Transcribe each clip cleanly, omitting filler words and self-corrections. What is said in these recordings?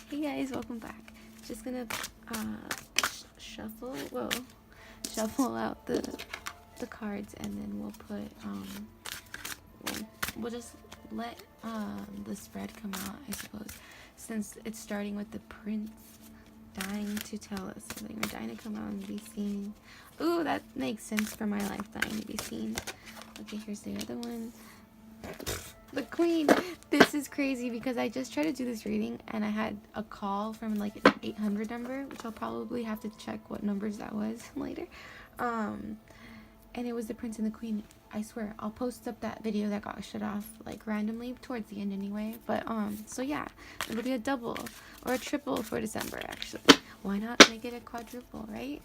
Hey guys, welcome back. Just gonna shuffle out the cards, and then we'll put we'll just let the spread come out, I suppose, since it's starting with the prince dying to tell us something, or dying to come out and be seen. Ooh, that makes sense for my life, dying to be seen. Okay, here's the other one. The queen. This is crazy because I just tried to do this reading and I had a call from like an 800 number, which I'll probably have to check what numbers that was later. And it was the prince and the queen. I swear, I'll post up that video that got shut off like randomly towards the end anyway. But so yeah, it'll be a double or a triple for December actually. Why not make it a quadruple, right?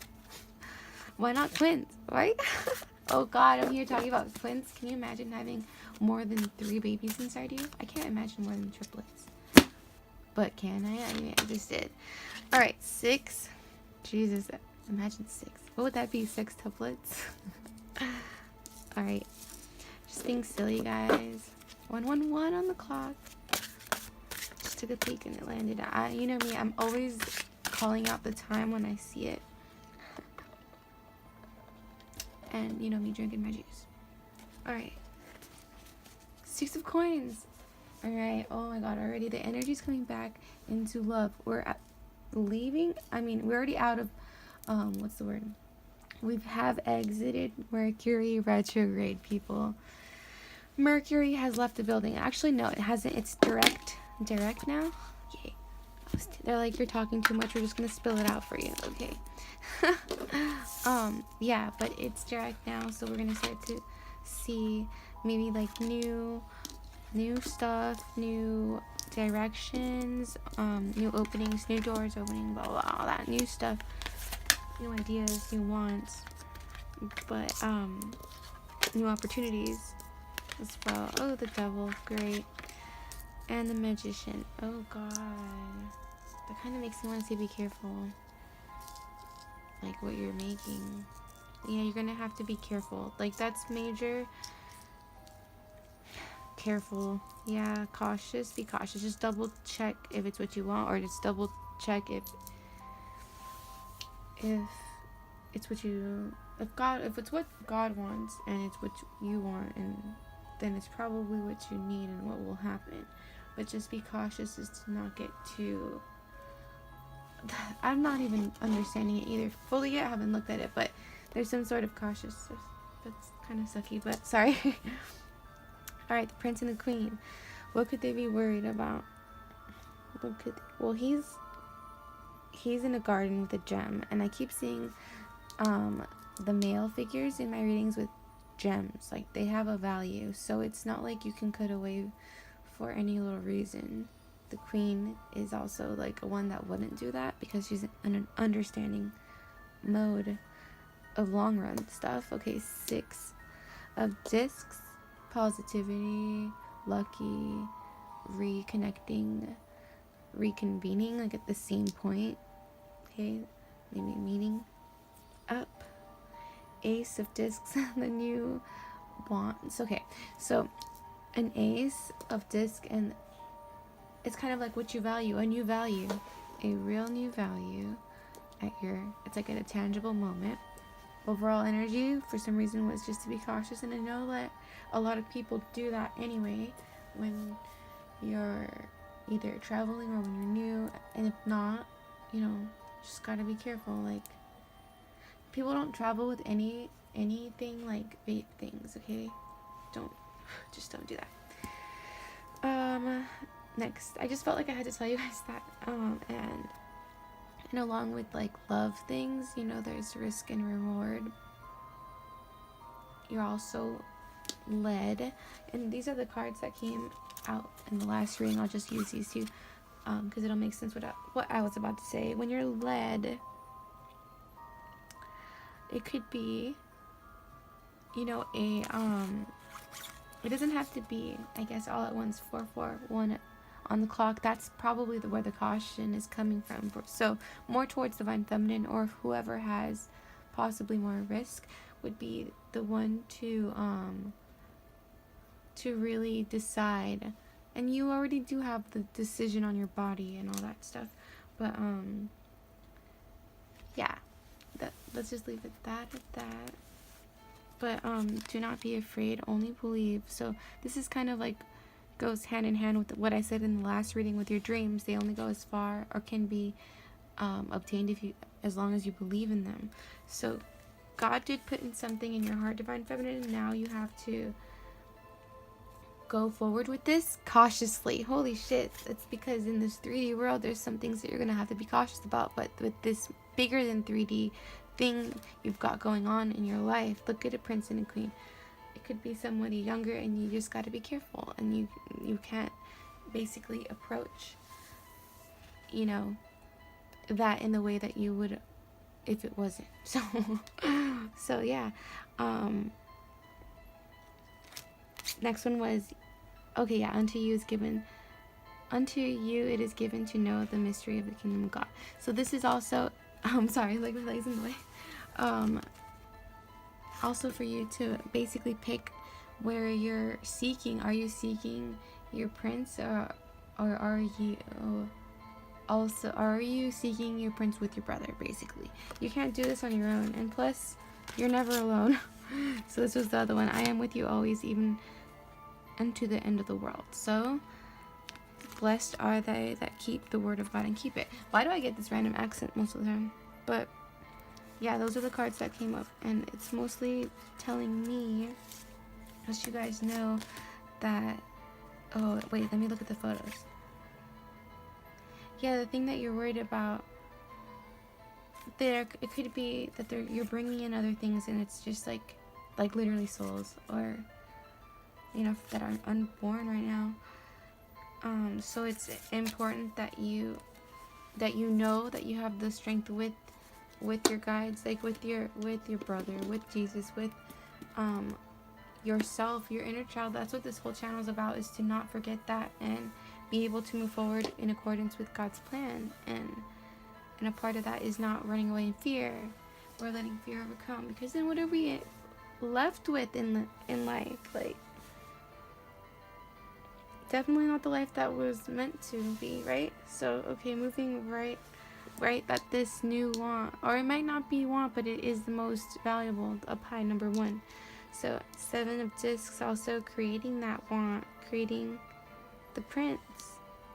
Why not twins, right? Oh god, I'm here talking about twins. Can you imagine having more than 3 babies inside you? I can't imagine more than triplets. But can I? I mean, I just did. Alright, 6. Jesus, imagine 6. What would that be? 6 tuplets? Alright. Just being silly, guys. 111 on the clock. Just took a peek and it landed. You know me, I'm always calling out the time when I see it. And you know me drinking my juice. Alright. 6 of coins. Alright. Oh my god, already the energy's coming back into love. We're leaving. I mean, we're already out of what's the word? We have exited Mercury retrograde, people. Mercury has left the building. Actually, no, it hasn't. It's direct now. Yay. They're like, you're talking too much. We're just gonna spill it out for you. Okay. Yeah, but it's direct now, so we're gonna start to see maybe like new stuff, new directions, new openings, new doors opening, blah blah, all that new stuff, new ideas, new wants, but new opportunities as well. Oh, the devil, great. And the magician. Oh god, that kind of makes me want to say be careful, like what you're making. Yeah, you're gonna have to be careful. Like, that's major. Careful. Yeah, cautious. Be cautious. Just double check if it's what you want, or just double check if it's what you, if it's what God wants and it's what you want, and then it's probably what you need and what will happen. But just be cautious as to not get too. I'm not even understanding it either fully yet. I haven't looked at it, but there's some sort of cautious. That's kind of sucky, but sorry. Alright, the prince and the queen. What could they be worried about? Well, he's in a garden with a gem, and I keep seeing the male figures in my readings with gems. Like, they have a value, so it's not like you can cut away for any little reason. The queen is also like a one that wouldn't do that because she's in an understanding mode of long run stuff. Okay, 6 of discs. Positivity, lucky, reconnecting, reconvening, like at the same point. Okay, maybe meeting up. Ace of discs, the new wands. Okay, so an ace of disc, and it's kind of like what you value, a new value, a real new value at it's like at a tangible moment. Overall energy for some reason was just to be cautious, and I know that a lot of people do that anyway when you're either traveling or when you're new, and if not, you know, just gotta be careful. Like, people don't travel with anything like vape things, okay? Don't do that. Next, I just felt like I had to tell you guys that, and along with like love things, you know, there's risk and reward. You're also led, and these are the cards that came out in the last reading. I'll just use these two because it'll make sense what I was about to say. When you're led, it could be, you know, it doesn't have to be, I guess, all at once. 441 on the clock. That's probably where the caution is coming from. So more towards divine feminine, or whoever has possibly more risk, would be the one to really decide and you already do have the decision on your body and all that stuff. But yeah, let's just leave it at that. But do not be afraid, only believe. So this is kind of like goes hand in hand with what I said in the last reading with your dreams. They only go as far, or can be obtained if you, as long as you believe in them. So God did put in something in your heart, Divine Feminine, and now you have to go forward with this cautiously. Holy shit. It's because in this 3D world, there's some things that you're going to have to be cautious about. But with this bigger than 3D thing you've got going on in your life, look at a prince and a queen. It could be somebody younger, and you just got to be careful. And you can't basically approach, you know, that in the way that you would if it wasn't. So yeah. Next one was, okay, yeah, unto you it is given to know the mystery of the kingdom of God. So this is also, sorry, like my legs in the way. Also for you to basically pick where you're seeking. Are you seeking your prince, or are you also, are you seeking your prince with your brother? Basically, you can't do this on your own, and plus you're never alone. So this was the other one. I am with you always, even unto the end of the world. So blessed are they that keep the word of God and keep it. Why do I get this random accent most of the time? But yeah, those are the cards that came up, and it's mostly telling me, as you guys know, that, oh wait, let me look at the photos. Yeah, the thing that you're worried about, it could be that you're bringing in other things, and it's just like literally souls, or you know, that are unborn right now. So it's important that you know that you have the strength with your guides, like with your brother, with Jesus, with yourself, your inner child. That's what this whole channel is about, is to not forget that and be able to move forward in accordance with God's plan. And a part of that is not running away in fear or letting fear overcome, because then what are we left with in life? Like, definitely not the life that was meant to be, right? So okay, moving right, that this new want, or it might not be want, but it is the most valuable, up high, number 1. So 7 of discs, also creating that want, creating the prince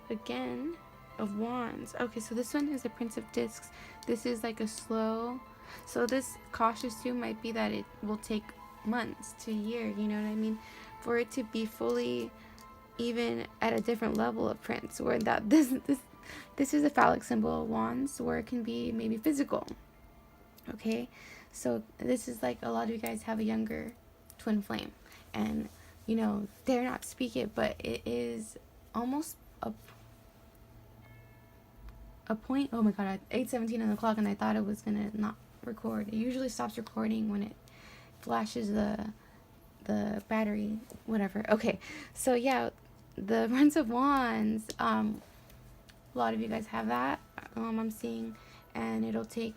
again of wands. Okay, so this one is the Prince of Discs. This is like a slow, so this cautious too might be that it will take months to a year, you know what I mean, for it to be fully even at a different level of prince, where that this is a phallic symbol of wands, where it can be maybe physical. Okay, so this is like, a lot of you guys have a younger twin flame, and you know, dare not speak it, but it is almost a point. Oh my god, at 8:17 on the clock, and I thought it was gonna not record. It usually stops recording when it flashes the battery, whatever. Okay, so yeah, the Prince of Wands, a lot of you guys have that, I'm seeing, and it'll take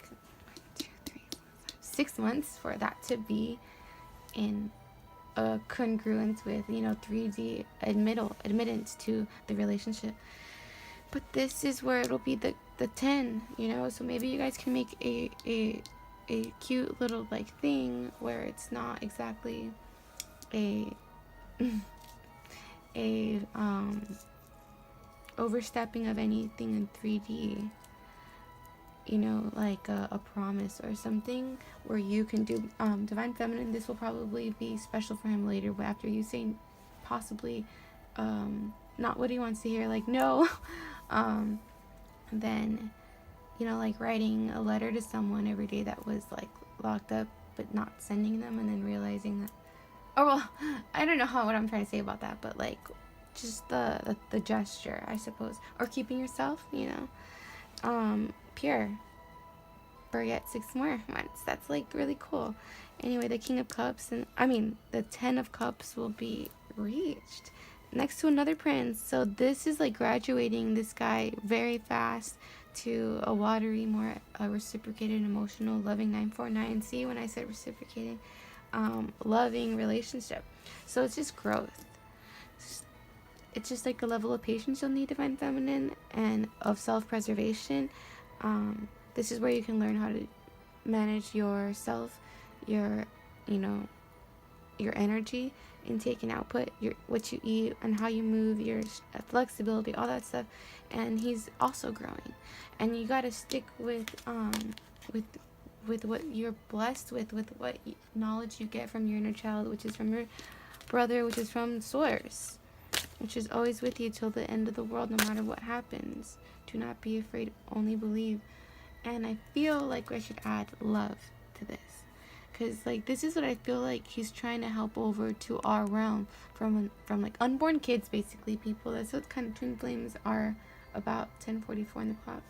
6 months for that to be in a congruence with, you know, 3D admittance to the relationship. But this is where it'll be the 10, you know, so maybe you guys can make a cute little like thing where it's not exactly a overstepping of anything in 3D, you know, like a promise or something where you can do Divine Feminine. This will probably be special for him later, but after you say possibly not what he wants to hear, like no, then, you know, like writing a letter to someone every day that was like locked up, but not sending them, and then realizing that, oh well, I don't know what I'm trying to say about that, but like just the gesture, I suppose, or keeping yourself, you know, pure for yet 6 more months. That's like really cool. Anyway, the King of Cups, and I mean the 10 of Cups will be reached next to another prince. So this is like graduating this guy very fast to a watery, more reciprocated, emotional, loving 949. See, when I said reciprocating, loving relationship. So it's just growth. it's just like a level of patience you'll need, Divine Feminine, and of self-preservation. This is where you can learn how to manage yourself, your, you know, your energy, intake and output, your what you eat and how you move, your flexibility, all that stuff. And he's also growing, and you got to stick with what you're blessed with what knowledge you get from your inner child, which is from your brother, which is from Source, which is always with you till the end of the world, no matter what happens. Do not be afraid, only believe. And I feel like I should add love to this, because like this is what I feel like he's trying to help over to our realm from like unborn kids, basically, people. That's what kind of twin flames are about. 10:44 in the clock.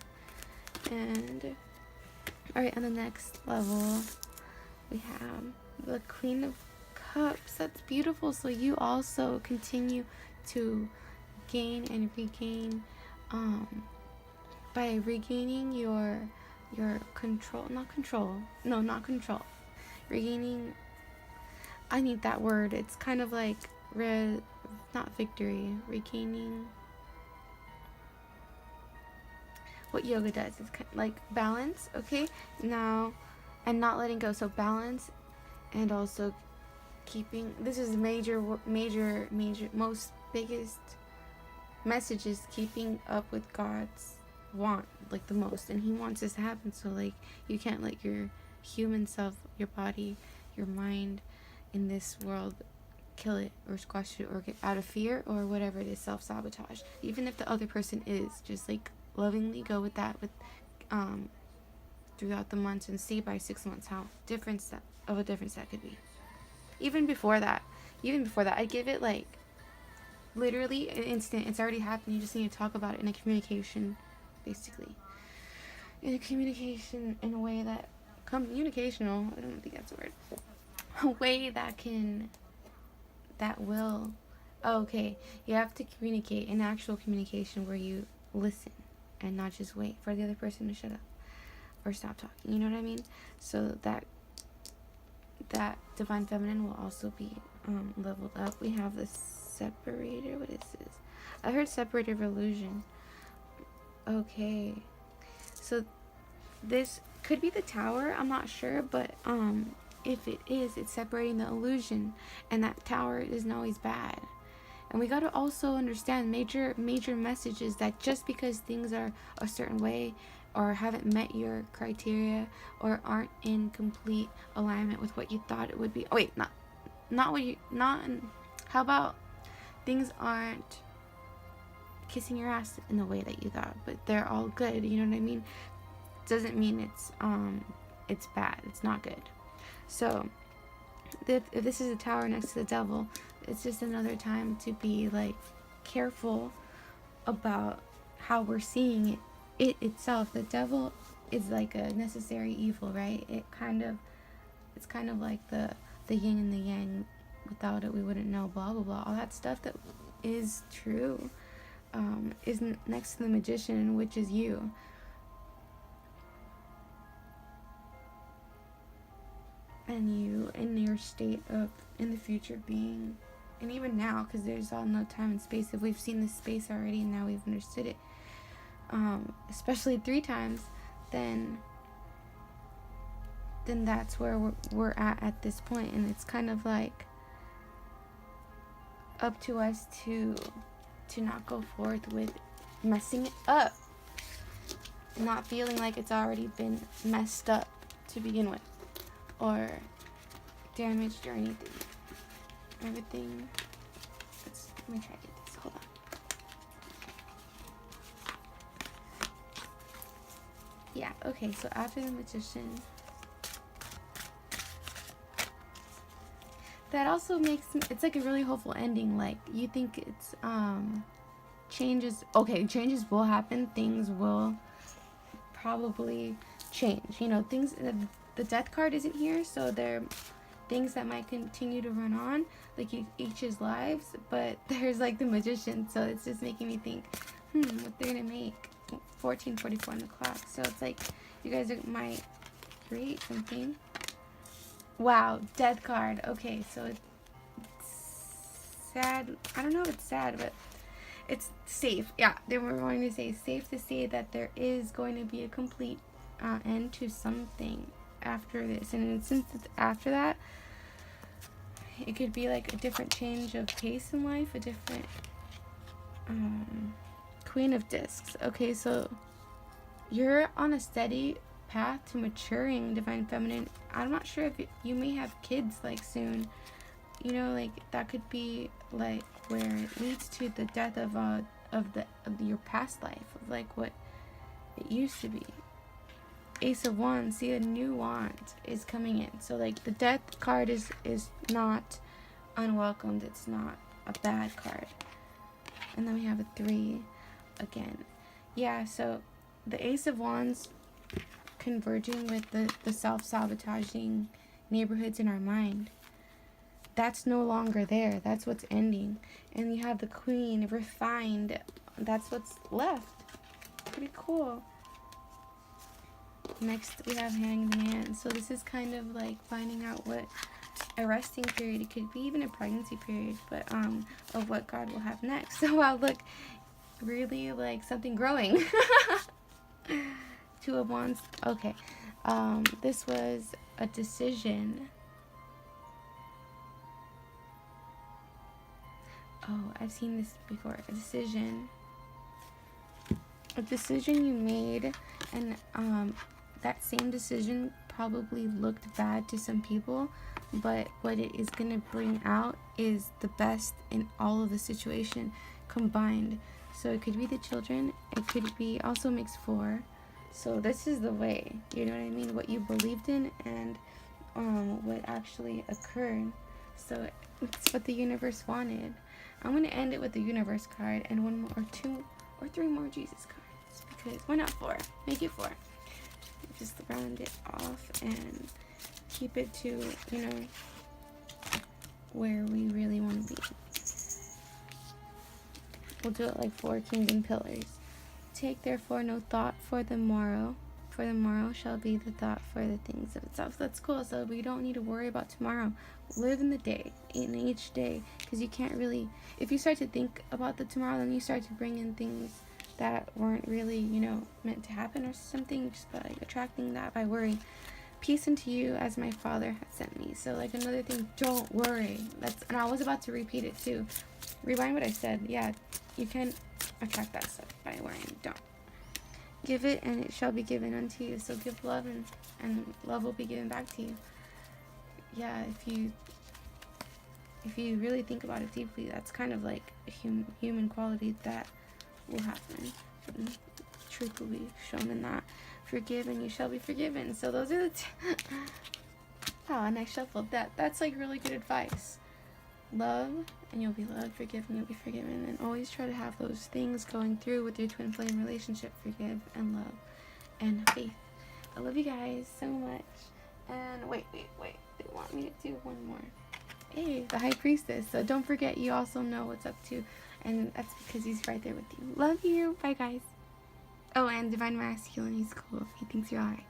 And all right, on the next level we have the Queen of Cups. That's beautiful. So you also continue to gain and regain, by regaining your control, not control, regaining, I need that word, it's kind of like not victory, regaining, what yoga does, it's kind of like balance, okay, now, and not letting go, so balance, and also keeping, this is major, most biggest message is keeping up with God's want, like the most, and he wants this to happen. So like you can't let your human self, your body, your mind in this world kill it or squash it or get out of fear or whatever it is, self-sabotage. Even if the other person is, just like lovingly go with that, with throughout the months, and see by 6 months how different that could be. Even before that I give it like literally an instant. It's already happened. You just need to talk about it in a communication, basically. In a communication, in a way that communicational, I don't think that's a word. A way that will, okay, you have to communicate, an actual communication where you listen and not just wait for the other person to shut up or stop talking. You know what I mean? So that Divine Feminine will also be leveled up. We have the Separator. What is this? I heard Separator of Illusion. Okay, so this could be the Tower, I'm not sure, but if it is, it's separating the illusion, and that Tower isn't always bad. And we got to also understand major messages that just because things are a certain way or haven't met your criteria or aren't in complete alignment with what you thought it would be. Oh wait, how about things aren't kissing your ass in the way that you thought, but they're all good, you know what I mean? Doesn't mean it's bad, it's not good. So if this is a Tower next to the Devil, it's just another time to be like careful about how we're seeing it itself. The Devil is like a necessary evil, right? It's kind of like the yin and the yang. Without it we wouldn't know, blah blah blah, all that stuff that is true, is next to the Magician, which is you. And you in your state of, in the future being, and even now, because there's all no time and space. If we've seen this space already and now we've understood it, especially 3 times, then that's where we're at this point. And it's kind of like up to us to not go forth with messing it up, not feeling like it's already been messed up to begin with, or damaged or anything. Everything. Let me try to get this. Hold on. Yeah, okay, so after the Magician, that also makes it's like a really hopeful ending. Like, you think it's changes will happen, things will probably change, you know, things. The Death card isn't here, so there things that might continue to run on, like each's lives, but there's like the Magician, so it's just making me think, what they're gonna make. 14:44 on the clock, so it's like you guys might create something. Wow, Death card. Okay, so it's sad. I don't know if it's sad, but it's safe. Yeah, they were going to say safe to say that there is going to be a complete end to something after this. And since it's after that, it could be like a different change of pace in life, a different Queen of Discs. Okay, so you're on a steady path to maturing, Divine Feminine. I'm not sure if you may have kids like soon. You know, like that could be like where it leads to the death of your past life, of like what it used to be. Ace of Wands, see, a new wand is coming in. So like the death card is not unwelcomed. It's not a bad card. And then we have a 3 again. Yeah, so the Ace of Wands converging with the self-sabotaging neighborhoods in our mind. That's no longer there. That's what's ending. And you have the Queen, refined. That's what's left. Pretty cool. Next, we have Hanged Man. So this is kind of like finding out what a resting period, it could be even a pregnancy period, but of what God will have next. So wow, look, really like something growing. 2 of Wands. Okay, this was a decision. Oh, I've seen this before. A decision you made, and that same decision probably looked bad to some people, but what it is going to bring out is the best in all of the situation combined. So it could be the children, it could be also makes 4. So this is the way, you know what I mean, what you believed in and what actually occurred. So it's what the universe wanted. I'm going to end it with the universe card and 1 more or 2 or 3 more Jesus cards, because why not 4? Make it 4. Just round it off and keep it to, you know, where we really want to be. We'll do it like 4 kingdom pillars. Take therefore no thought for the morrow, for the morrow shall be the thought for the things of itself. So that's cool. So we don't need to worry about tomorrow. Live in the day, in each day, because you can't really, if you start to think about the tomorrow, then you start to bring in things that weren't really, you know, meant to happen or something, just by like attracting that by worry. Peace unto you as my Father has sent me. So like another thing, don't worry. That's, and I was about to repeat it too. Rewind what I said. Yeah, you can attract that stuff by worrying. Don't. Give it and it shall be given unto you. So give love and love will be given back to you. Yeah, if you really think about it deeply, that's kind of like a human quality that will happen. Truth will be shown in that. Forgive and you shall be forgiven. So those are the oh, and I shuffled that. That's like really good advice. Love and you'll be loved. Forgive and you'll be forgiven. And always try to have those things going through with your twin flame relationship. Forgive and love and faith. I love you guys so much. And wait. They want me to do 1 more. Hey, the High Priestess. So don't forget, you also know what's up to. And that's because he's right there with you. Love you. Bye, guys. Oh, and Divine Masculine. He's cool. He thinks you're alright.